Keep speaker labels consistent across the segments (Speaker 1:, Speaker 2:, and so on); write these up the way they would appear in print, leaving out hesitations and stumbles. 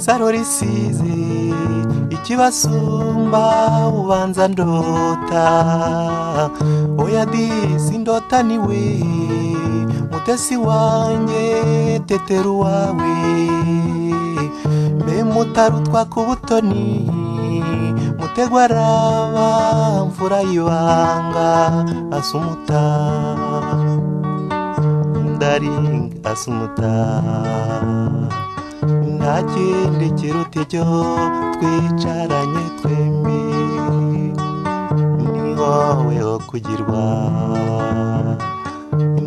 Speaker 1: isaro risize ikibasumba ubanza ndota oya disi ndota niwe mutesi wanjye teteru wawe mbe mutarutwa ku butoni mutegwa raba mvura y'ibanga asumuta ndaringa asumuta nta kindi kiruta icyo twicaranye twembi ni wowe wo kugirwa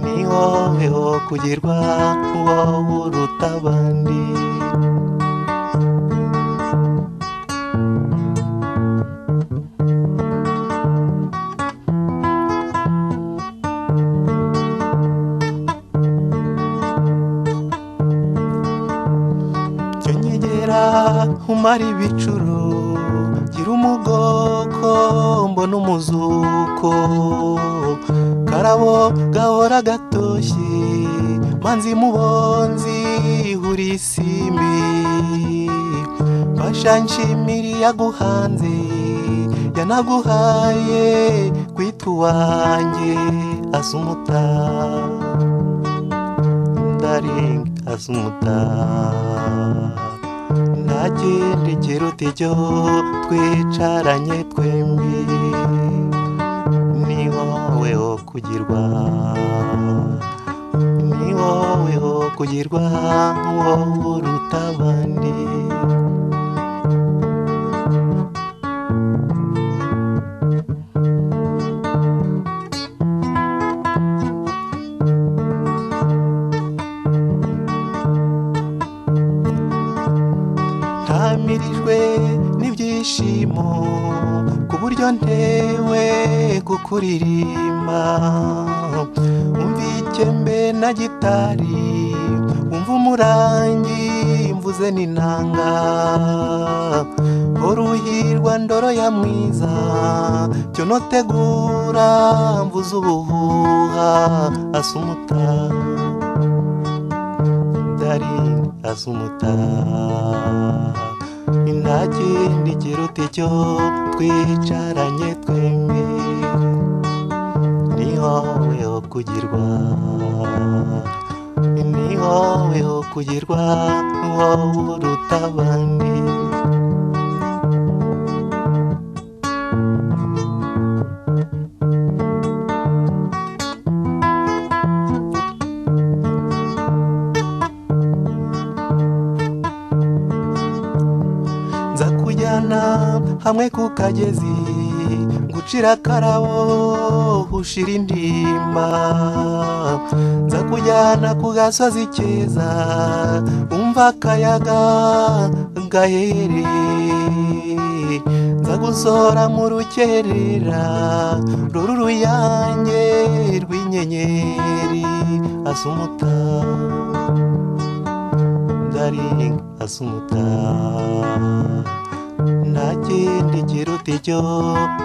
Speaker 1: ni wowe wo kugirwa wowe uruta abandi umara ibicuro gira umugoko mbona umuzuko karabo gahora gatoshye manzi mubonzi huri isimbi fasha nshimiri yaguhanze yanaguhaye kwitwa uwanjye asumuta ndaringa asumuta nta kindi kiruta icyo twicaranye twembi ni wowe wo kugirwa ni wowe wo kugirwa wowe uruta abandi ntamirijwe n'ibyishimo ku buryo ntewe kukuririmba umva ikembe na gitari umva umurangi mvuze n'inanga uruhirwa ndoro ya mwiza cyo notegura mvuze ubuhuha asumuta ndarinda asumuta nta kindi kiruta icyo twicaranye twembi ni wowe wo kugirwa ni wowe wo kugirwa wowe uruta abandi hamwe ku kagezi ngucira karabo ushira indimba nza kujyana ku gasozi keza umva akayaga gaherereye nza gusora mu rukerera ruru ruyange rw'inyenyeri asumuta ndaringa asumuta nta kindi kiruta icyo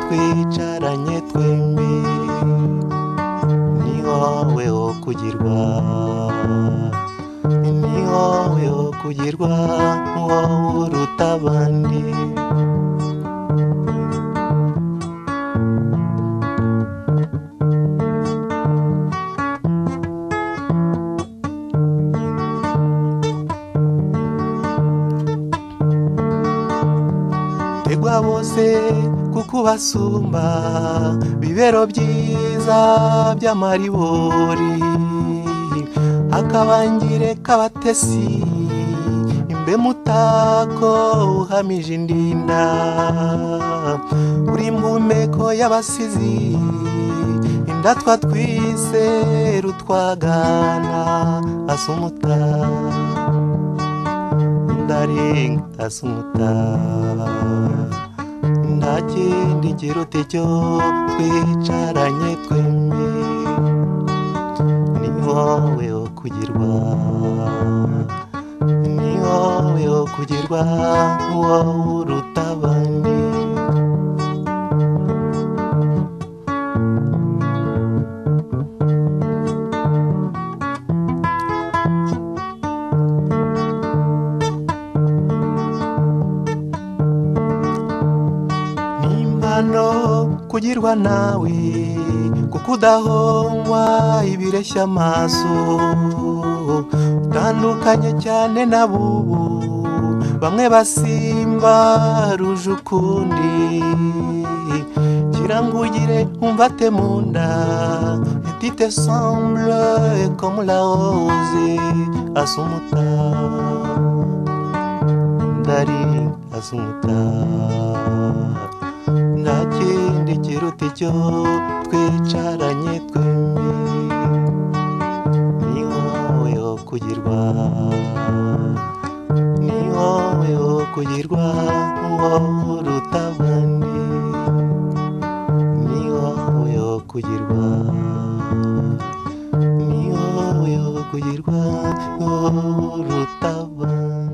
Speaker 1: twicaranye twembi ni wowe wo kugirwa ni wowe wo kugirwa wowe uruta abandi tegwa bose kuko basumba bibero byiza by'amaribori akabangire kabatesi imbe mutako uhamije indinda uri mpumeko y'abasizi indatwa twise rutwagana asumuta ndaringa asumuta nta kindi kiruta icyo twicaranye twembi ni wowe wo kugirwa ni wowe wo kugirwa wowe uruta abandi kugirwa nawe, kuko udahonywa ibireshya amaso. Utandukanye cyane n'abubu, bamwe basimba ruje ukundi. Kirangugire umva te munda, et tu te sembles comme la rose asumuta. Ndari asumuta, nta kindi kiruta icyo twicaranye twembi. Ni wowe wo kugirwa, ni wowe wo kugirwa, wowe uruta abandi. Ni wowe wo kugirwa, ni wowe wo kugirwa, wowe uruta abandi.